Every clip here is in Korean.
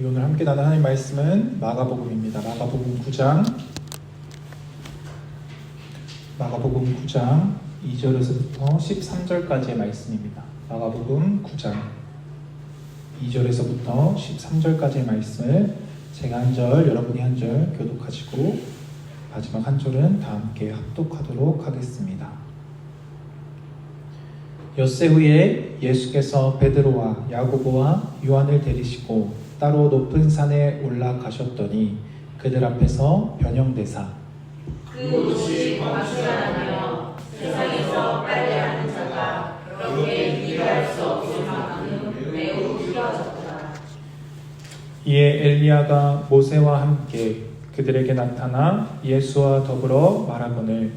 우리 오늘 함께 나눈 하나님 말씀은 마가복음입니다. 마가복음 9장 2절에서부터 13절까지의 말씀입니다. 마가복음 9장 2절에서부터 13절까지의 말씀을 제가 한 절, 여러분이 한 절 교독하시고 마지막 한 절은 다 함께 합독하도록 하겠습니다. 엿새 후에 예수께서 베드로와 야고보와 요한을 데리시고 따로 높은 산에 올라가셨더니 그들 앞에서 변형되사 그 옷이 광실하며 세상에서 빨래하는 자가 그렇게 일할 수 없을 만큼 매우 길어졌더라. 이에 엘리야가 모세와 함께 그들에게 나타나 예수와 더불어 말하거늘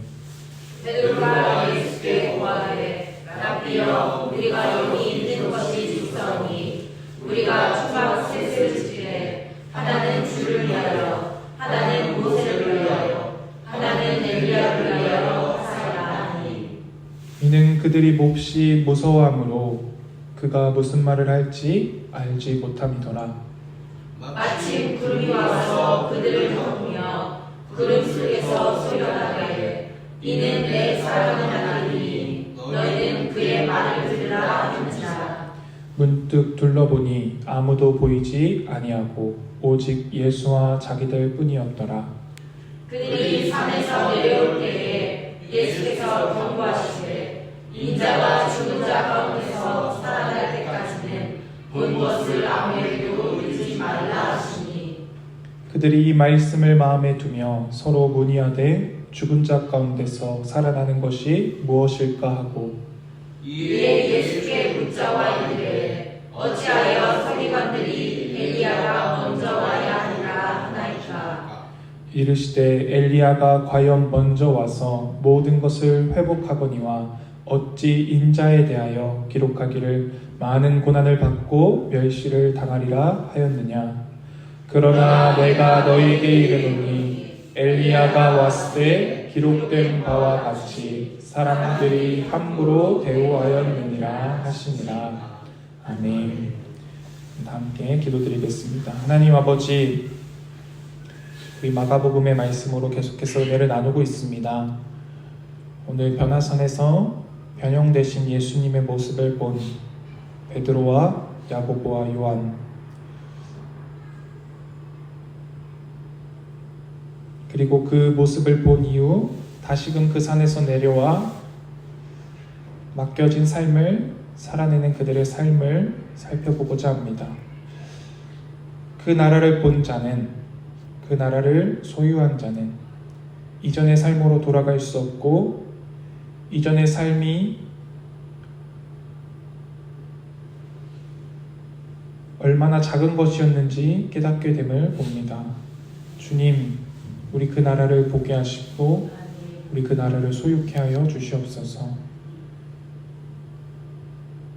베드로가 예수께 고하되 라비여, 우리가 여기 있는 것이 좋사오니 우리가 초막 셋을 지되 하나는 주를 위하여 하나는 모세를 위하여 하나는 엘리야를 위하여 하사라 하니. 이는 그들이 몹시 무서워하므로 그가 무슨 말을 할지 알지 못함이더라. 마침 구름이 와서 그들을 덮으며 구름 속에서 소리나가되 이는 내 사랑하는 아들이니 너희는 그의 말을 들으라 하는지라. 문득 둘러보니 아무도 보이지 아니하고 오직 예수와 자기들 뿐이었더라. 그들이 산에서 내려올 때에 예수께서 경고하시되 인자가 죽은 자 가운데서 살아날 때까지는 본 것을 아무에게도 이르지 말라 하시니. 그들이 이 말씀을 마음에 두며 서로 문의하되 죽은 자 가운데서 살아나는 것이 무엇일까 하고 이에 예수께 묻자와 이르되 어찌하여 서기관들이 엘리야가 먼저 와야 하리라 하나이까. 이르시되 엘리야가 과연 먼저 와서 모든 것을 회복하거니와 어찌 인자에 대하여 기록하기를 많은 고난을 받고 멸시를 당하리라 하였느냐. 그러나 내가 너희에게 이르노니 엘리야가 왔을 때 기록된 바와 같이 사람들이 함부로 대우하였느니라 하시니라. 아멘. 함께 기도드리겠습니다. 하나님 아버지, 우리 마가복음의 말씀으로 계속해서 은혜를 나누고 있습니다. 오늘 변화산에서 변형되신 예수님의 모습을 본 베드로와 야고보와 요한, 그리고 그 모습을 본 이후 다시금 그 산에서 내려와 맡겨진 삶을 살아내는 그들의 삶을 살펴보고자 합니다. 그 나라를 본 자는, 그 나라를 소유한 자는 이전의 삶으로 돌아갈 수 없고 이전의 삶이 얼마나 작은 것이었는지 깨닫게 됨을 봅니다. 주님, 우리 그 나라를 보게 하시고 우리 그 나라를 소유케 하여 주시옵소서.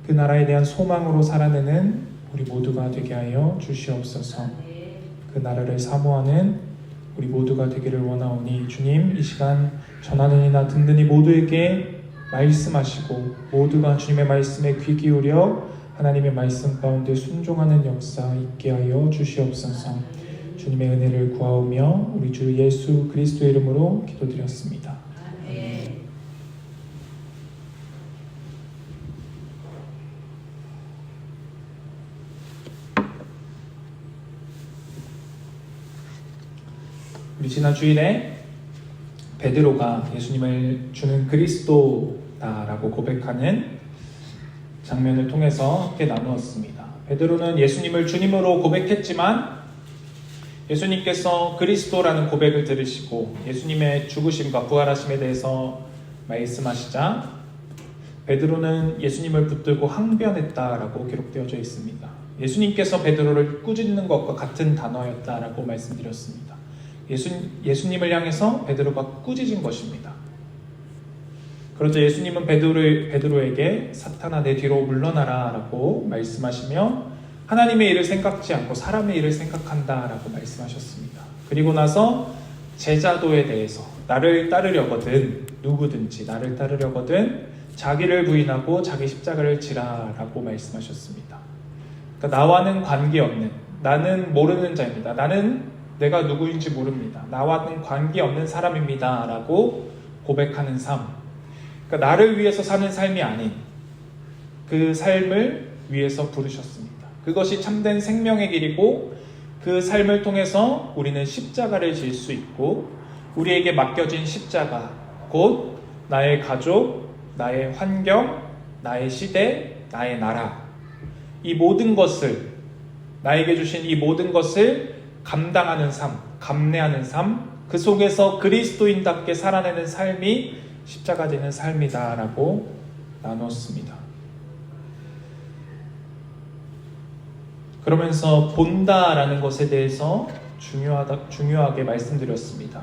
그 나라에 대한 소망으로 살아내는 우리 모두가 되게 하여 주시옵소서. 그 나라를 사모하는 우리 모두가 되기를 원하오니 주님, 이 시간 전하는 이나 듣는 이 모두에게 말씀하시고 모두가 주님의 말씀에 귀 기울여 하나님의 말씀 가운데 순종하는 역사 있게 하여 주시옵소서. 주님의 은혜를 구하오며 우리 주 예수 그리스도의 이름으로 기도드렸습니다. 아멘. 우리 지난 주일에 베드로가 예수님을 주는 그리스도다라고 고백하는 장면을 통해서 함께 나누었습니다. 베드로는 예수님을 주님으로 고백했지만 예수님께서 그리스도라는 고백을 들으시고 예수님의 죽으심과 부활하심에 대해서 말씀하시자 베드로는 예수님을 붙들고 항변했다라고 기록되어져 있습니다. 예수님께서 베드로를 꾸짖는 것과 같은 단어였다라고 말씀드렸습니다. 예수님을 향해서 베드로가 꾸짖은 것입니다. 그러자 예수님은 베드로에게 사탄아 내 뒤로 물러나라 라고 말씀하시며 하나님의 일을 생각지 않고 사람의 일을 생각한다 라고 말씀하셨습니다. 그리고 나서 제자도에 대해서 나를 따르려거든 누구든지 나를 따르려거든 자기를 부인하고 자기 십자가를 지라 라고 말씀하셨습니다. 그러니까 나와는 관계없는 나는 모르는 자입니다. 나는 내가 누구인지 모릅니다. 나와는 관계없는 사람입니다. 라고 고백하는 삶. 그러니까 나를 위해서 사는 삶이 아닌 그 삶을 위해서 부르셨습니다. 그것이 참된 생명의 길이고 그 삶을 통해서 우리는 십자가를 질 수 있고 우리에게 맡겨진 십자가, 곧 나의 가족, 나의 환경, 나의 시대, 나의 나라, 이 모든 것을, 나에게 주신 이 모든 것을 감당하는 삶, 감내하는 삶, 그 속에서 그리스도인답게 살아내는 삶이 십자가 지는 삶이다라고 나눴습니다. 그러면서 본다라는 것에 대해서 중요하게 말씀드렸습니다.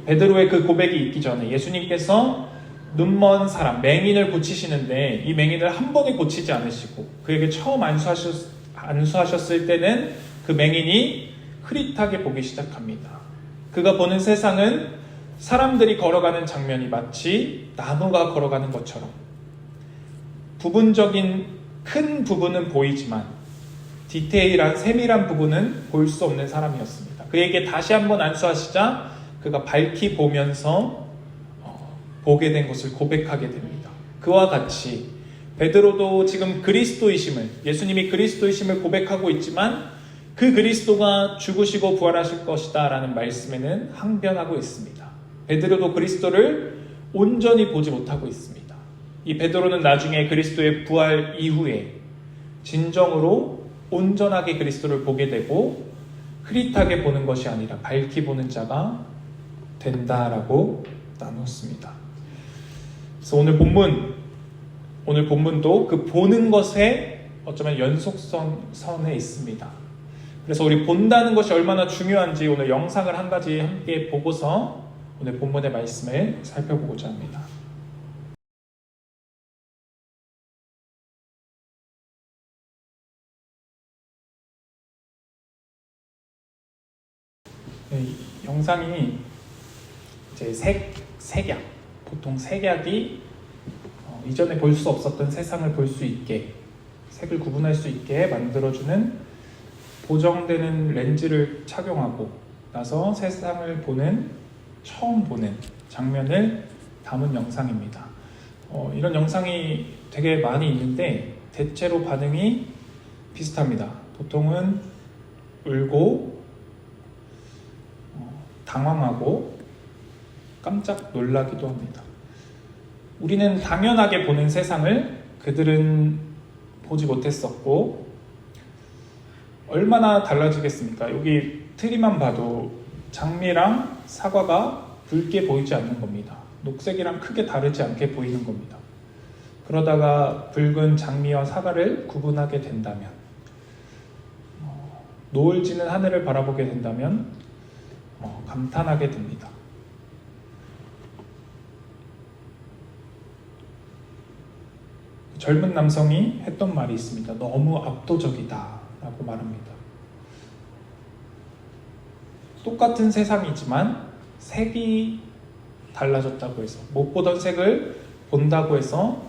베드로의 그 고백이 있기 전에 예수님께서 눈먼 사람, 맹인을 고치시는데 이 맹인을 한 번에 고치지 않으시고 그에게 처음 안수하셨을 때는 그 맹인이 흐릿하게 보기 시작합니다. 그가 보는 세상은 사람들이 걸어가는 장면이 마치 나무가 걸어가는 것처럼 부분적인 큰 부분은 보이지만 디테일한 세밀한 부분은 볼 수 없는 사람이었습니다. 그에게 다시 한번 안수하시자 그가 밝히 보면서 보게 된 것을 고백하게 됩니다. 그와 같이 베드로도 지금 그리스도이심을, 예수님이 그리스도이심을 고백하고 있지만 그 그리스도가 죽으시고 부활하실 것이다 라는 말씀에는 항변하고 있습니다. 베드로도 그리스도를 온전히 보지 못하고 있습니다. 이 베드로는 나중에 그리스도의 부활 이후에 진정으로 온전하게 그리스도를 보게 되고 흐릿하게 보는 것이 아니라 밝히 보는 자가 된다라고 나눴습니다. 그래서 오늘 본문도 그 보는 것에 어쩌면 연속선에 있습니다. 그래서 우리 본다는 것이 얼마나 중요한지 오늘 영상을 한 가지 함께 보고서 오늘 본문의 말씀을 살펴보고자 합니다. 네, 영상이 이제 색약, 보통 색약이 이전에 볼 수 없었던 세상을 볼 수 있게, 색을 구분할 수 있게 만들어주는 보정되는 렌즈를 착용하고 나서 세상을 처음 보는 장면을 담은 영상입니다. 이런 영상이 되게 많이 있는데 대체로 반응이 비슷합니다. 보통은 울고 당황하고 깜짝 놀라기도 합니다. 우리는 당연하게 보는 세상을 그들은 보지 못했었고 얼마나 달라지겠습니까? 여기 트리만 봐도 장미랑 사과가 붉게 보이지 않는 겁니다. 녹색이랑 크게 다르지 않게 보이는 겁니다. 그러다가 붉은 장미와 사과를 구분하게 된다면 노을 지는 하늘을 바라보게 된다면 감탄하게 됩니다. 젊은 남성이 했던 말이 있습니다. 너무 압도적이다 라고 말합니다. 똑같은 세상이지만 색이 달라졌다고 해서, 못 보던 색을 본다고 해서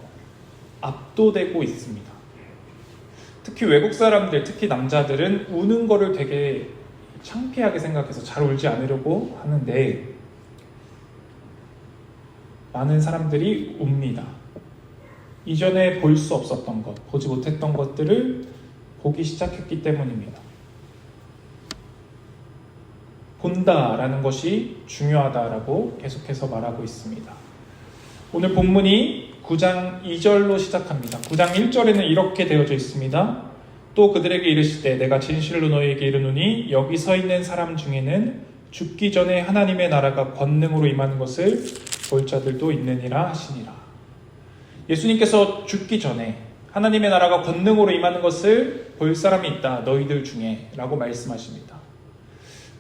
압도되고 있습니다. 특히 외국 사람들, 특히 남자들은 우는 거를 되게 창피하게 생각해서 잘 울지 않으려고 하는데 많은 사람들이 웁니다. 이전에 볼 수 없었던 것, 보지 못했던 것들을 보기 시작했기 때문입니다. 본다라는 것이 중요하다라고 계속해서 말하고 있습니다. 오늘 본문이 9장 2절로 시작합니다. 9장 1절에는 이렇게 되어져 있습니다. 또 그들에게 이르시되 내가 진실로 너희에게 이르노니 여기 서 있는 사람 중에는 죽기 전에 하나님의 나라가 권능으로 임하는 것을 볼 자들도 있느니라 하시니라. 예수님께서 죽기 전에 하나님의 나라가 권능으로 임하는 것을 볼 사람이 있다, 너희들 중에 라고 말씀하십니다.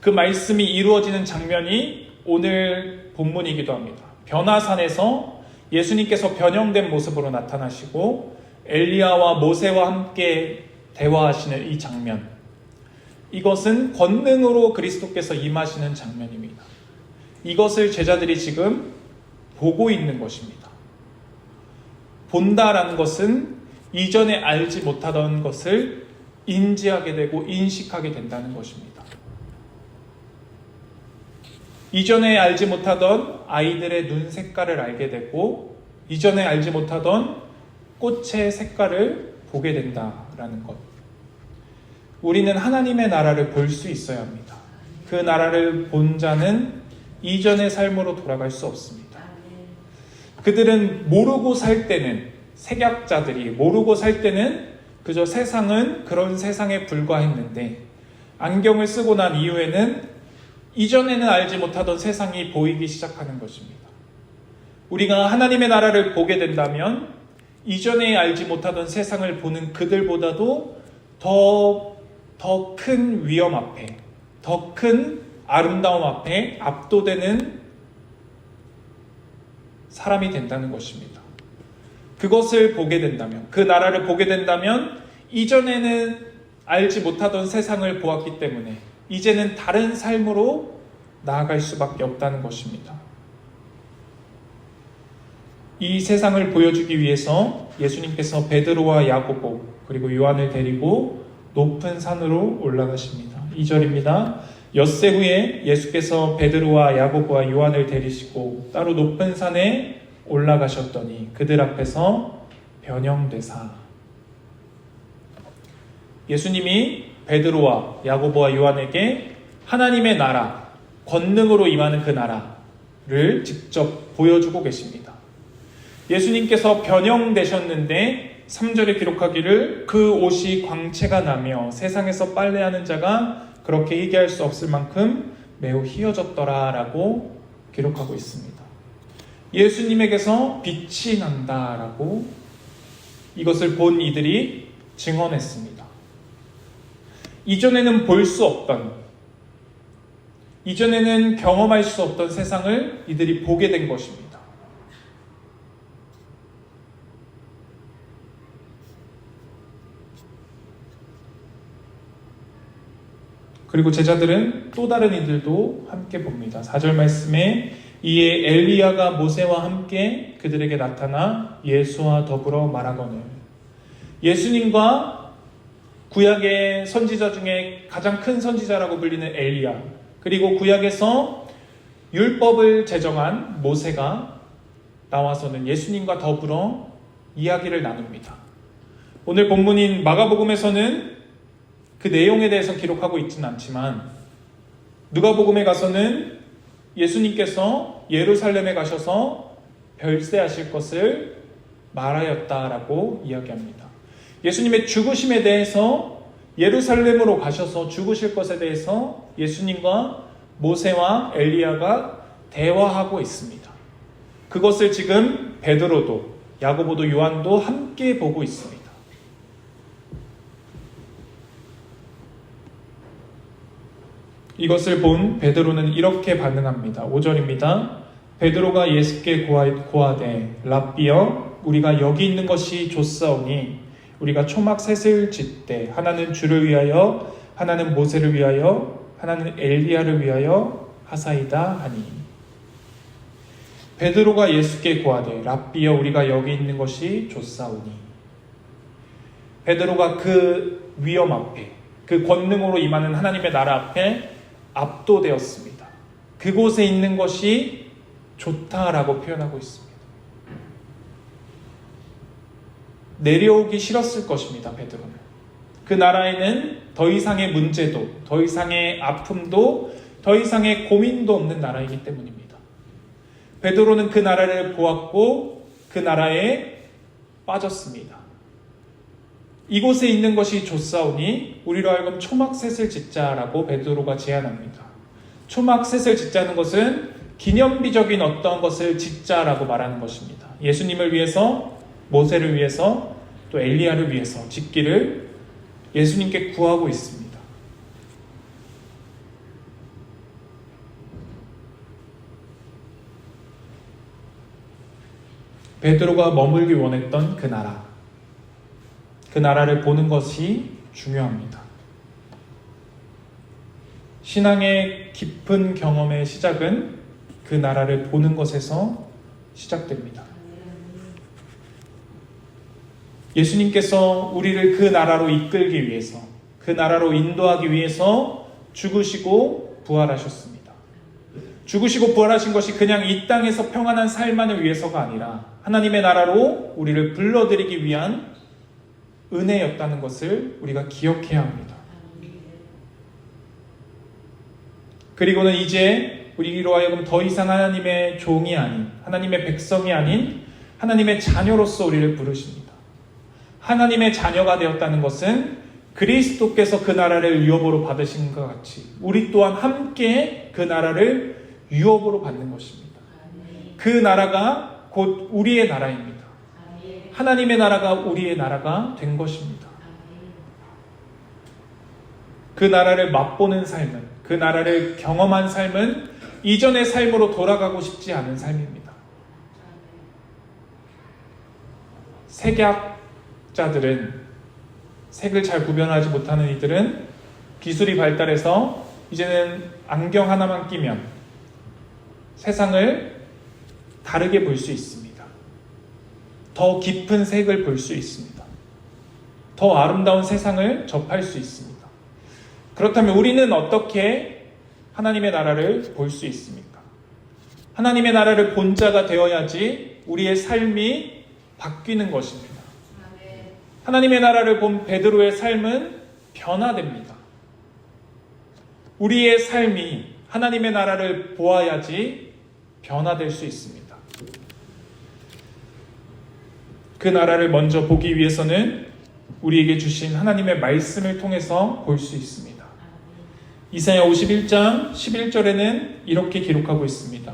그 말씀이 이루어지는 장면이 오늘 본문이기도 합니다. 변화산에서 예수님께서 변형된 모습으로 나타나시고 엘리야와 모세와 함께 대화하시는 이 장면, 이것은 권능으로 그리스도께서 임하시는 장면입니다. 이것을 제자들이 지금 보고 있는 것입니다. 본다라는 것은 이전에 알지 못하던 것을 인지하게 되고 인식하게 된다는 것입니다. 이전에 알지 못하던 아이들의 눈 색깔을 알게 되고 이전에 알지 못하던 꽃의 색깔을 보게 된다라는 것. 우리는 하나님의 나라를 볼 수 있어야 합니다. 그 나라를 본 자는 이전의 삶으로 돌아갈 수 없습니다. 그들은 모르고 살 때는, 색약자들이 모르고 살 때는 그저 세상은 그런 세상에 불과했는데 안경을 쓰고 난 이후에는 이전에는 알지 못하던 세상이 보이기 시작하는 것입니다. 우리가 하나님의 나라를 보게 된다면 이전에 알지 못하던 세상을 보는 그들보다도 더 큰 위험 앞에, 더 큰 아름다움 앞에 압도되는 사람이 된다는 것입니다. 그것을 보게 된다면, 그 나라를 보게 된다면 이전에는 알지 못하던 세상을 보았기 때문에 이제는 다른 삶으로 나아갈 수밖에 없다는 것입니다. 이 세상을 보여주기 위해서 예수님께서 베드로와 야고보 그리고 요한을 데리고 높은 산으로 올라가십니다. 2절입니다. 엿새 후에 예수께서 베드로와 야고보와 요한을 데리시고 따로 높은 산에 올라가셨더니 그들 앞에서 변형되사. 예수님이 베드로와 야고보와 요한에게 하나님의 나라, 권능으로 임하는 그 나라를 직접 보여주고 계십니다. 예수님께서 변형되셨는데 3절에 기록하기를 그 옷이 광채가 나며 세상에서 빨래하는 자가 그렇게 희게할 수 없을 만큼 매우 희어졌더라 라고 기록하고 있습니다. 예수님에게서 빛이 난다라고 이것을 본 이들이 증언했습니다. 이전에는 볼 수 없던, 이전에는 경험할 수 없던 세상을 이들이 보게 된 것입니다. 그리고 제자들은 또 다른 이들도 함께 봅니다. 4절 말씀에 이에 엘리야가 모세와 함께 그들에게 나타나 예수와 더불어 말하거늘. 예수님과 구약의 선지자 중에 가장 큰 선지자라고 불리는 엘리야, 그리고 구약에서 율법을 제정한 모세가 나와서는 예수님과 더불어 이야기를 나눕니다. 오늘 본문인 마가복음에서는 그 내용에 대해서 기록하고 있지는 않지만 누가복음에 가서는 예수님께서 예루살렘에 가셔서 별세하실 것을 말하였다라고 이야기합니다. 예수님의 죽으심에 대해서 예루살렘으로 가셔서 죽으실 것에 대해서 예수님과 모세와 엘리야가 대화하고 있습니다. 그것을 지금 베드로도 야고보도 요한도 함께 보고 있습니다. 이것을 본 베드로는 이렇게 반응합니다. 5절입니다. 베드로가 예수께 고하되 랍비여 우리가 여기 있는 것이 좋사오니 우리가 초막 셋을 짓되 하나는 주를 위하여 하나는 모세를 위하여 하나는 엘리야를 위하여 하사이다 하니. 베드로가 예수께 고하되 랍비여 우리가 여기 있는 것이 좋사오니. 베드로가 그 위엄 앞에, 그 권능으로 임하는 하나님의 나라 앞에 압도되었습니다. 그곳에 있는 것이 좋다라고 표현하고 있습니다. 내려오기 싫었을 것입니다. 베드로는. 그 나라에는 더 이상의 문제도, 더 이상의 아픔도, 더 이상의 고민도 없는 나라이기 때문입니다. 베드로는 그 나라를 보았고 그 나라에 빠졌습니다. 이곳에 있는 것이 좋사오니 우리로 하여금 초막셋을 짓자라고 베드로가 제안합니다. 초막셋을 짓자는 것은 기념비적인 어떤 것을 짓자라고 말하는 것입니다. 예수님을 위해서, 모세를 위해서, 또 엘리야를 위해서 짓기를 예수님께 구하고 있습니다. 베드로가 머물기 원했던 그 나라, 그 나라를 보는 것이 중요합니다. 신앙의 깊은 경험의 시작은 그 나라를 보는 것에서 시작됩니다. 예수님께서 우리를 그 나라로 이끌기 위해서, 그 나라로 인도하기 위해서 죽으시고 부활하셨습니다. 죽으시고 부활하신 것이 그냥 이 땅에서 평안한 삶만을 위해서가 아니라 하나님의 나라로 우리를 불러들이기 위한 은혜였다는 것을 우리가 기억해야 합니다. 그리고는 이제 우리로 하여금 더 이상 하나님의 종이 아닌, 하나님의 백성이 아닌 하나님의 자녀로서 우리를 부르십니다. 하나님의 자녀가 되었다는 것은 그리스도께서 그 나라를 유업으로 받으신 것 같이 우리 또한 함께 그 나라를 유업으로 받는 것입니다. 그 나라가 곧 우리의 나라입니다. 하나님의 나라가 우리의 나라가 된 것입니다. 그 나라를 맛보는 삶은, 그 나라를 경험한 삶은 이전의 삶으로 돌아가고 싶지 않은 삶입니다. 색약자들은, 색을 잘 구별하지 못하는 이들은 기술이 발달해서 이제는 안경 하나만 끼면 세상을 다르게 볼 수 있습니다. 더 깊은 색을 볼 수 있습니다. 더 아름다운 세상을 접할 수 있습니다. 그렇다면 우리는 어떻게 하나님의 나라를 볼 수 있습니까? 하나님의 나라를 본 자가 되어야지 우리의 삶이 바뀌는 것입니다. 하나님의 나라를 본 베드로의 삶은 변화됩니다. 우리의 삶이 하나님의 나라를 보아야지 변화될 수 있습니다. 그 나라를 먼저 보기 위해서는 우리에게 주신 하나님의 말씀을 통해서 볼 수 있습니다. 이사야 51장 11절에는 이렇게 기록하고 있습니다.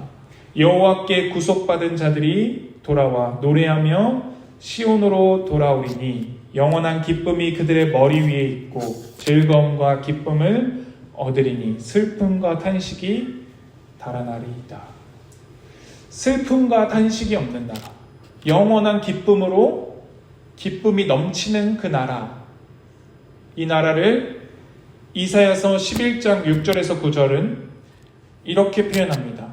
여호와께 구속받은 자들이 돌아와 노래하며 시온으로 돌아오리니 영원한 기쁨이 그들의 머리 위에 있고 즐거움과 기쁨을 얻으리니 슬픔과 탄식이 달아나리이다. 슬픔과 탄식이 없는 나라, 영원한 기쁨으로 기쁨이 넘치는 그 나라, 이 나라를 이사야서 11장 6절에서 9절은 이렇게 표현합니다.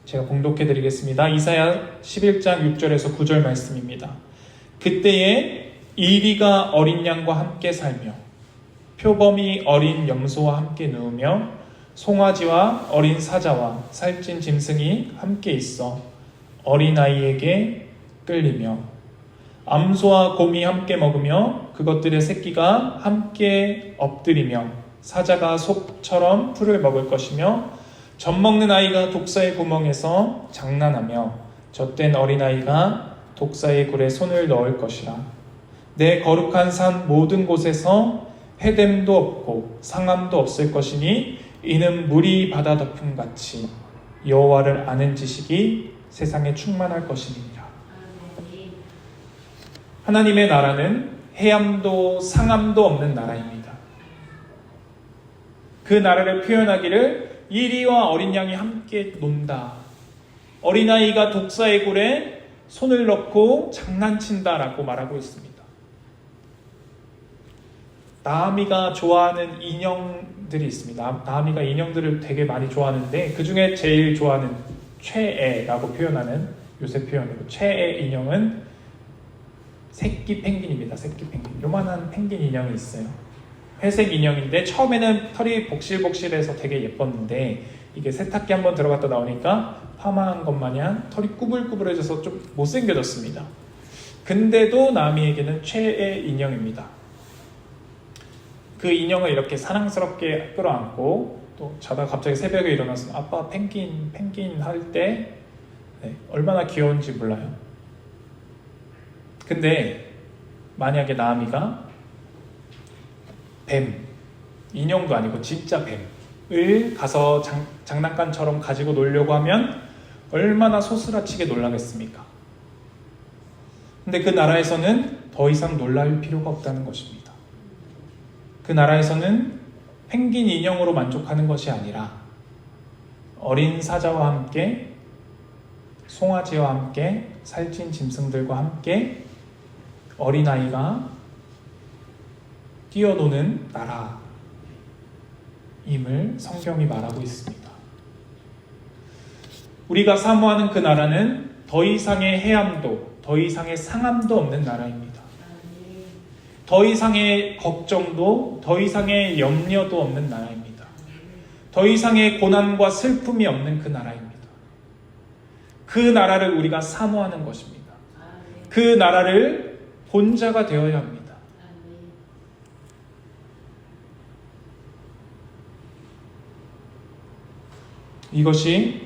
제가 봉독해 드리겠습니다. 이사야 11장 6절에서 9절 말씀입니다. 그때에 이리가 어린 양과 함께 살며 표범이 어린 염소와 함께 누우며 송아지와 어린 사자와 살찐 짐승이 함께 있어 어린아이에게 끌리며 암소와 곰이 함께 먹으며 그것들의 새끼가 함께 엎드리며 사자가 속처럼 풀을 먹을 것이며 젖먹는 아이가 독사의 구멍에서 장난하며 젖된 어린아이가 독사의 굴에 손을 넣을 것이라. 내 거룩한 산 모든 곳에서 해됨도 없고 상함도 없을 것이니 이는 물이 바다 덮음같이 여호와를 아는 지식이 세상에 충만할 것이니라. 하나님의 나라는 해함도 상함도 없는 나라입니다. 그 나라를 표현하기를 이리와 어린 양이 함께 논다. 어린아이가 독사의 굴에 손을 넣고 장난친다라고 말하고 있습니다. 나아미가 좋아하는 인형들이 있습니다. 나아미가 인형들을 되게 많이 좋아하는데 그 중에 제일 좋아하는 최애라고 표현하는 요새 표현으로 최애 인형은 새끼 펭귄입니다. 새끼 펭귄. 요만한 펭귄 인형이 있어요. 회색 인형인데 처음에는 털이 복실복실해서 되게 예뻤는데 이게 세탁기 한번 들어갔다 나오니까 파마한 것 마냥 털이 꾸불꾸불해져서 좀 못생겨졌습니다. 근데도 나미에게는 최애 인형입니다. 그 인형을 이렇게 사랑스럽게 끌어안고 또 자다가 갑자기 새벽에 일어나서 아빠 펭귄 할 때 얼마나 귀여운지 몰라요. 근데 만약에 나아미가 뱀, 인형도 아니고 진짜 뱀을 가서 장난감처럼 가지고 놀려고 하면 얼마나 소스라치게 놀라겠습니까? 근데 그 나라에서는 더 이상 놀랄 필요가 없다는 것입니다. 그 나라에서는 펭귄 인형으로 만족하는 것이 아니라 어린 사자와 함께 송아지와 함께 살찐 짐승들과 함께 어린아이가 뛰어노는 나라임을 성경이 말하고 있습니다. 우리가 사모하는 그 나라는 더 이상의 해함도 더 이상의 상함도 없는 나라입니다. 더 이상의 걱정도 더 이상의 염려도 없는 나라입니다. 더 이상의 고난과 슬픔이 없는 그 나라입니다. 그 나라를 우리가 사모하는 것입니다. 그 나라를 본자가 되어야 합니다. 이것이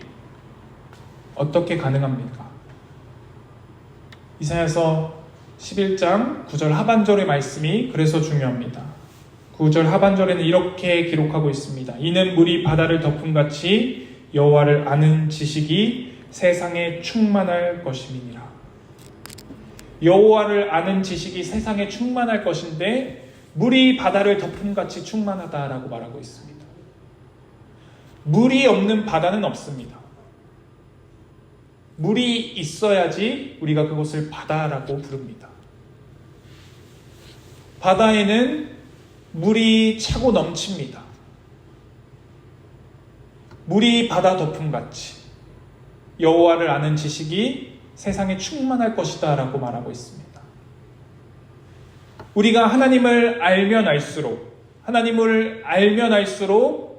어떻게 가능합니까? 이사야서 11장 9절 하반절의 말씀이 그래서 중요합니다. 9절 하반절에는 이렇게 기록하고 있습니다. 이는 물이 바다를 덮음같이 여호와를 아는 지식이 세상에 충만할 것임이니라. 여호와를 아는 지식이 세상에 충만할 것인데 물이 바다를 덮음같이 충만하다라고 말하고 있습니다. 물이 없는 바다는 없습니다. 물이 있어야지 우리가 그것을 바다라고 부릅니다. 바다에는 물이 차고 넘칩니다. 물이 바다 덮음같이 여호와를 아는 지식이 세상에 충만할 것이다 라고 말하고 있습니다. 우리가 하나님을 알면 알수록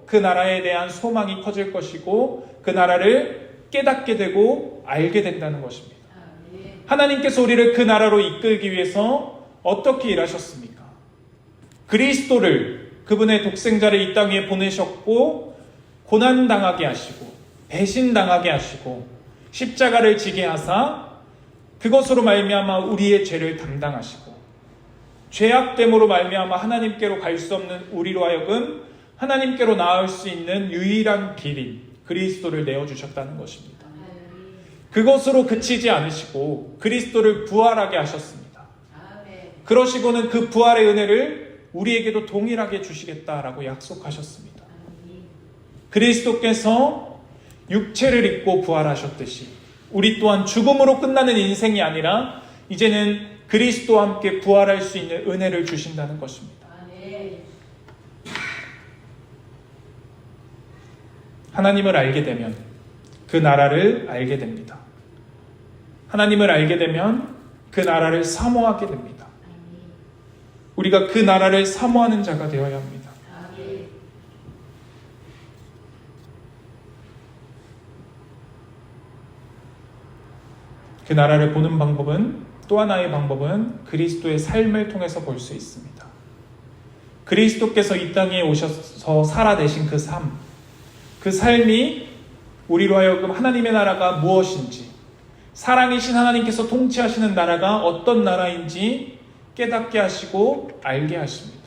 그 나라에 대한 소망이 커질 것이고 그 나라를 깨닫게 되고 알게 된다는 것입니다. 하나님께서 우리를 그 나라로 이끌기 위해서 어떻게 일하셨습니까? 그리스도를, 그분의 독생자를 이 땅에 보내셨고 고난당하게 하시고 배신당하게 하시고 십자가를 지게 하사 그것으로 말미암아 우리의 죄를 담당하시고 죄악됨으로 말미암아 하나님께로 갈 수 없는 우리로 하여금 하나님께로 나아올 수 있는 유일한 길인 그리스도를 내어주셨다는 것입니다. 그것으로 그치지 않으시고 그리스도를 부활하게 하셨습니다. 그러시고는 그 부활의 은혜를 우리에게도 동일하게 주시겠다라고 약속하셨습니다. 그리스도께서 육체를 입고 부활하셨듯이 우리 또한 죽음으로 끝나는 인생이 아니라 이제는 그리스도와 함께 부활할 수 있는 은혜를 주신다는 것입니다. 하나님을 알게 되면 그 나라를 알게 됩니다. 하나님을 알게 되면 그 나라를 사모하게 됩니다. 우리가 그 나라를 사모하는 자가 되어야 합니다. 그 나라를 보는 방법은 또 하나의 방법은 그리스도의 삶을 통해서 볼 수 있습니다. 그리스도께서 이 땅에 오셔서 살아내신 그 삶, 그 삶이 우리로 하여금 하나님의 나라가 무엇인지, 사랑이신 하나님께서 통치하시는 나라가 어떤 나라인지 깨닫게 하시고 알게 하십니다.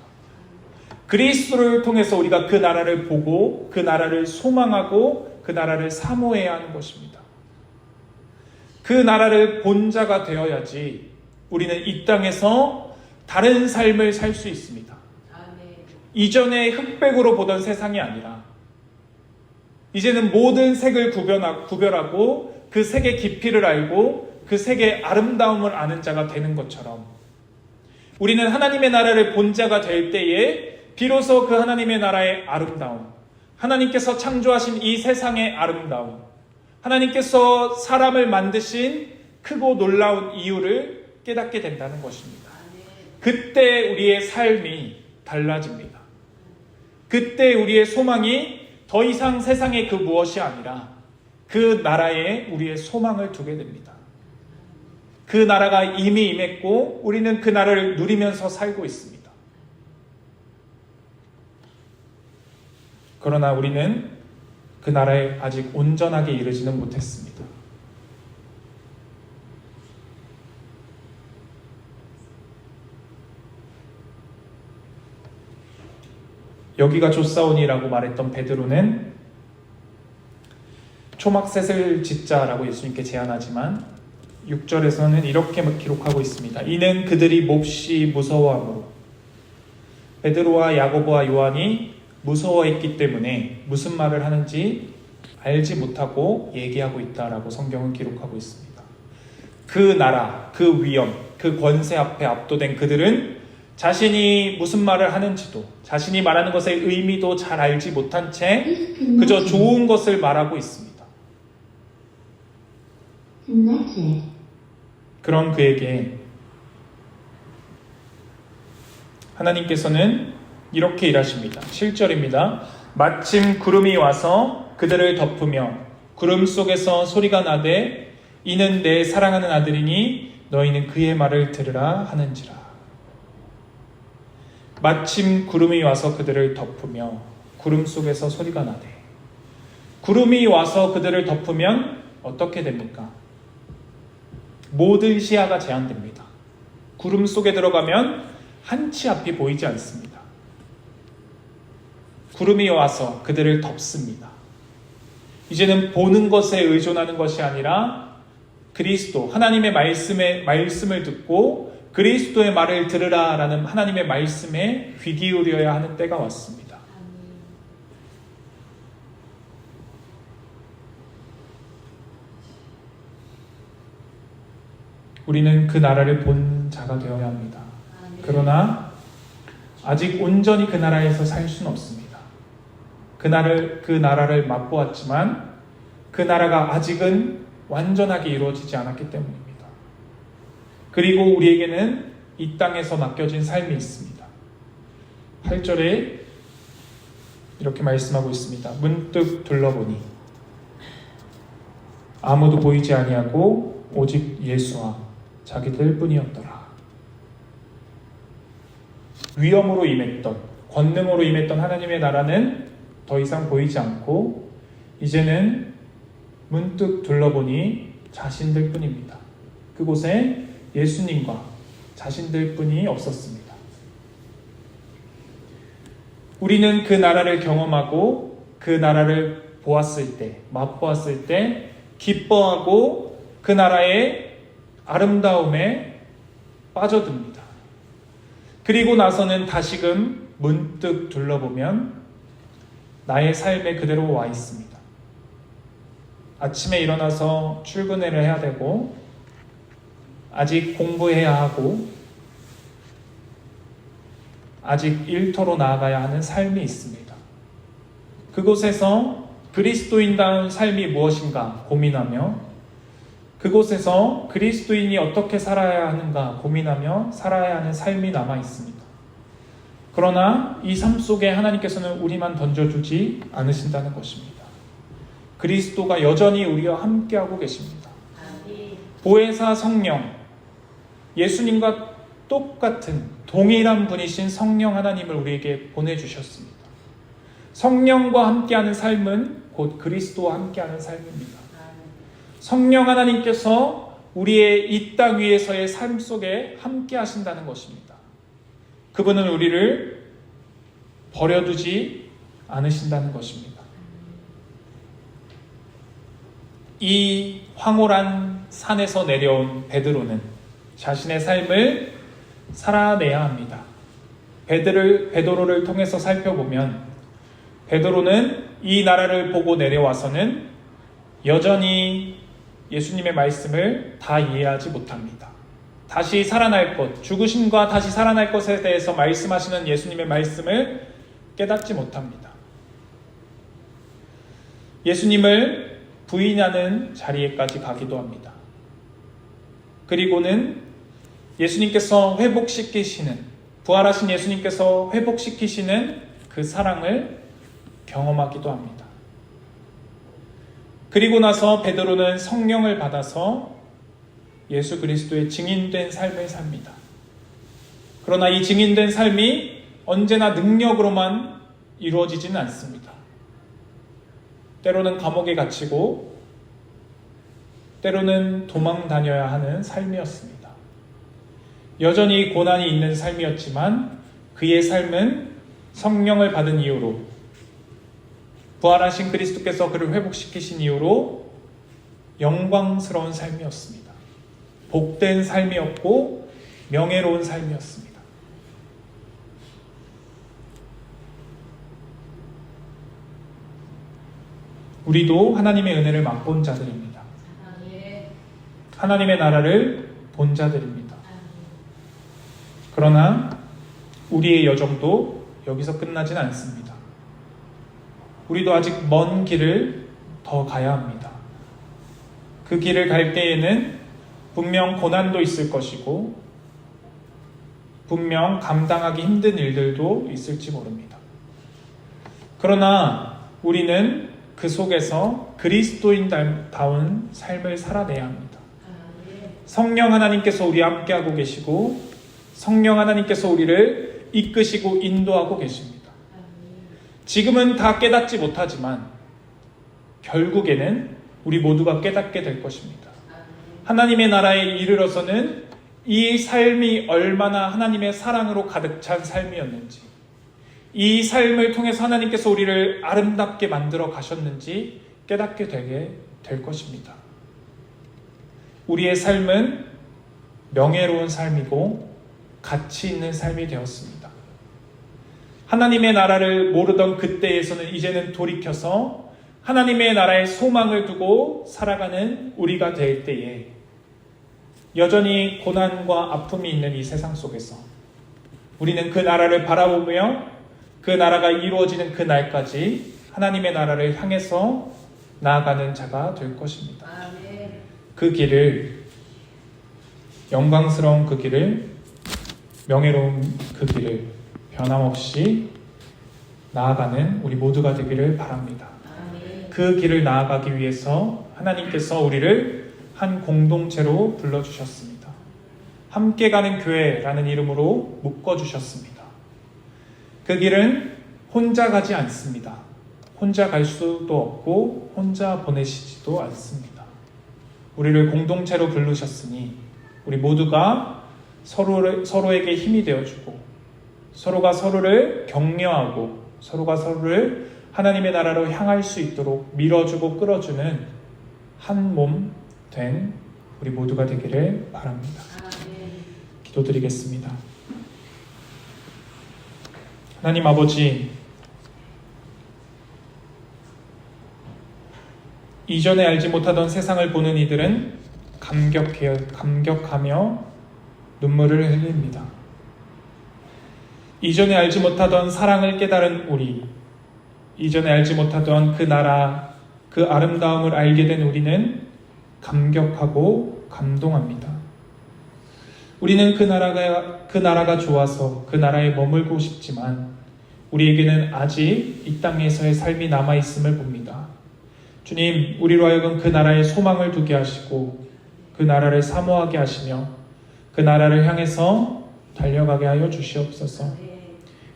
그리스도를 통해서 우리가 그 나라를 보고 그 나라를 소망하고 그 나라를 사모해야 하는 것입니다. 그 나라를 본 자가 되어야지 우리는 이 땅에서 다른 삶을 살 수 있습니다. 이전에 흑백으로 보던 세상이 아니라 이제는 모든 색을 구별하고 그 색의 깊이를 알고 그 색의 아름다움을 아는 자가 되는 것처럼 우리는 하나님의 나라를 본 자가 될 때에 비로소 그 하나님의 나라의 아름다움, 하나님께서 창조하신 이 세상의 아름다움, 하나님께서 사람을 만드신 크고 놀라운 이유를 깨닫게 된다는 것입니다. 그때 우리의 삶이 달라집니다. 그때 우리의 소망이 더 이상 세상의 그 무엇이 아니라 그 나라에 우리의 소망을 두게 됩니다. 그 나라가 이미 임했고 우리는 그 나라를 누리면서 살고 있습니다. 그러나 우리는 그 나라에 아직 온전하게 이르지는 못했습니다. 여기가 좁사오니라고 말했던 베드로는 초막셋을 짓자라고 예수님께 제안하지만 6절에서는 이렇게 기록하고 있습니다. 이는 그들이 몹시 무서워하므로. 베드로와 야고보와 요한이 무서워했기 때문에 무슨 말을 하는지 알지 못하고 얘기하고 있다라고 성경은 기록하고 있습니다. 그 나라, 그 위엄, 그 권세 앞에 압도된 그들은 자신이 무슨 말을 하는지도 자신이 말하는 것의 의미도 잘 알지 못한 채 그저 좋은 것을 말하고 있습니다. 그런 그에게 하나님께서는 이렇게 일하십니다. 7절입니다. 마침 구름이 와서 그들을 덮으며 구름 속에서 소리가 나되 이는 내 사랑하는 아들이니 너희는 그의 말을 들으라 하는지라. 마침 구름이 와서 그들을 덮으며 구름 속에서 소리가 나되. 구름이 와서 그들을 덮으면 어떻게 됩니까? 모든 시야가 제한됩니다. 구름 속에 들어가면 한치 앞이 보이지 않습니다. 구름이 와서 그들을 덮습니다. 이제는 보는 것에 의존하는 것이 아니라 그리스도, 하나님의 말씀을 듣고 그리스도의 말을 들으라 라는 하나님의 말씀에 귀 기울여야 하는 때가 왔습니다. 우리는 그 나라를 본 자가 되어야 합니다. 그러나 아직 온전히 그 나라에서 살 수는 없습니다. 그 나라를 맛보았지만 그 나라가 아직은 완전하게 이루어지지 않았기 때문입니다. 그리고 우리에게는 이 땅에서 맡겨진 삶이 있습니다. 8절에 이렇게 말씀하고 있습니다. 문득 둘러보니 아무도 보이지 아니하고 오직 예수와 자기들 뿐이었더라. 위엄으로 임했던, 권능으로 임했던 하나님의 나라는 더 이상 보이지 않고 이제는 문득 둘러보니 자신들 뿐입니다. 그곳에 예수님과 자신들 뿐이 없었습니다. 우리는 그 나라를 경험하고 그 나라를 보았을 때, 맛보았을 때 기뻐하고 그 나라의 아름다움에 빠져듭니다. 그리고 나서는 다시금 문득 둘러보면 나의 삶에 그대로 와 있습니다. 아침에 일어나서 출근을 해야 되고 아직 공부해야 하고 아직 일터로 나아가야 하는 삶이 있습니다. 그곳에서 그리스도인다운 삶이 무엇인가 고민하며 그곳에서 그리스도인이 어떻게 살아야 하는가 고민하며 살아야 하는 삶이 남아 있습니다. 그러나 이 삶 속에 하나님께서는 우리만 던져주지 않으신다는 것입니다. 그리스도가 여전히 우리와 함께하고 계십니다. 보혜사 성령, 예수님과 똑같은 동일한 분이신 성령 하나님을 우리에게 보내주셨습니다. 성령과 함께하는 삶은 곧 그리스도와 함께하는 삶입니다. 성령 하나님께서 우리의 이 땅 위에서의 삶 속에 함께 하신다는 것입니다. 그분은 우리를 버려두지 않으신다는 것입니다. 이 황홀한 산에서 내려온 베드로는 자신의 삶을 살아내야 합니다. 베드로를 통해서 살펴보면 베드로는 이 나라를 보고 내려와서는 여전히 예수님의 말씀을 다 이해하지 못합니다. 다시 살아날 것, 죽으심과 다시 살아날 것에 대해서 말씀하시는 예수님의 말씀을 깨닫지 못합니다. 예수님을 부인하는 자리에까지 가기도 합니다. 그리고는 예수님께서 회복시키시는, 부활하신 예수님께서 회복시키시는 그 사랑을 경험하기도 합니다. 그리고 나서 베드로는 성령을 받아서 예수 그리스도의 증인된 삶을 삽니다. 그러나 이 증인된 삶이 언제나 능력으로만 이루어지지는 않습니다. 때로는 감옥에 갇히고 때로는 도망 다녀야 하는 삶이었습니다. 여전히 고난이 있는 삶이었지만 그의 삶은 성령을 받은 이유로, 부활하신 그리스도께서 그를 회복시키신 이유로 영광스러운 삶이었습니다. 복된 삶이었고 명예로운 삶이었습니다. 우리도 하나님의 은혜를 맛본 자들입니다. 하나님의 나라를 본 자들입니다. 그러나 우리의 여정도 여기서 끝나진 않습니다. 우리도 아직 먼 길을 더 가야 합니다. 그 길을 갈 때에는 분명 고난도 있을 것이고 분명 감당하기 힘든 일들도 있을지 모릅니다. 그러나 우리는 그 속에서 그리스도인다운 삶을 살아내야 합니다. 성령 하나님께서 우리와 함께하고 계시고 성령 하나님께서 우리를 이끄시고 인도하고 계십니다. 지금은 다 깨닫지 못하지만 결국에는 우리 모두가 깨닫게 될 것입니다. 하나님의 나라에 이르러서는 이 삶이 얼마나 하나님의 사랑으로 가득 찬 삶이었는지, 이 삶을 통해서 하나님께서 우리를 아름답게 만들어 가셨는지 깨닫게 되게 될 것입니다. 우리의 삶은 명예로운 삶이고 가치 있는 삶이 되었습니다. 하나님의 나라를 모르던 그때에서는 이제는 돌이켜서 하나님의 나라에 소망을 두고 살아가는 우리가 될 때에 여전히 고난과 아픔이 있는 이 세상 속에서 우리는 그 나라를 바라보며 그 나라가 이루어지는 그 날까지 하나님의 나라를 향해서 나아가는 자가 될 것입니다. 그 길을, 영광스러운 그 길을, 명예로운 그 길을 변함없이 나아가는 우리 모두가 되기를 바랍니다. 그 길을 나아가기 위해서 하나님께서 우리를 한 공동체로 불러주셨습니다. 함께 가는 교회라는 이름으로 묶어주셨습니다. 그 길은 혼자 가지 않습니다. 혼자 갈 수도 없고 혼자 보내시지도 않습니다. 우리를 공동체로 부르셨으니 우리 모두가 서로에게 힘이 되어주고 서로가 서로를 격려하고 서로가 서로를 하나님의 나라로 향할 수 있도록 밀어주고 끌어주는 한 몸 된 우리 모두가 되기를 바랍니다. 기도드리겠습니다. 하나님 아버지, 이전에 알지 못하던 세상을 보는 이들은 감격하며 눈물을 흘립니다. 이전에 알지 못하던 사랑을 깨달은 우리, 이전에 알지 못하던 그 나라, 그 아름다움을 알게 된 우리는 감격하고 감동합니다. 우리는 그 나라가 좋아서 그 나라에 머물고 싶지만 우리에게는 아직 이 땅에서의 삶이 남아있음을 봅니다. 주님, 우리로 하여금 그 나라에 소망을 두게 하시고 그 나라를 사모하게 하시며 그 나라를 향해서 달려가게 하여 주시옵소서.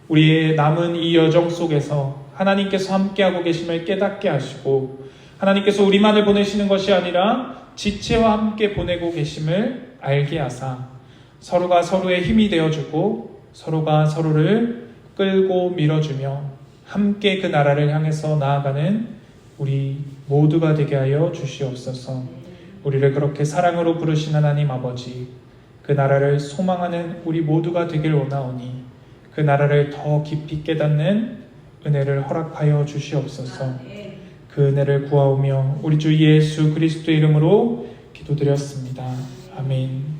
우리의 남은 이 여정 속에서 하나님께서 함께하고 계심을 깨닫게 하시고 하나님께서 우리만을 보내시는 것이 아니라 지체와 함께 보내고 계심을 알게 하사 서로가 서로의 힘이 되어주고 서로가 서로를 끌고 밀어주며 함께 그 나라를 향해서 나아가는 우리 모두가 되게 하여 주시옵소서. 우리를 그렇게 사랑으로 부르신 하나님 아버지, 그 나라를 소망하는 우리 모두가 되길 원하오니 그 나라를 더 깊이 깨닫는 은혜를 허락하여 주시옵소서. 그 은혜를 구하오며 우리 주 예수 그리스도의 이름으로 기도드렸습니다. 아멘.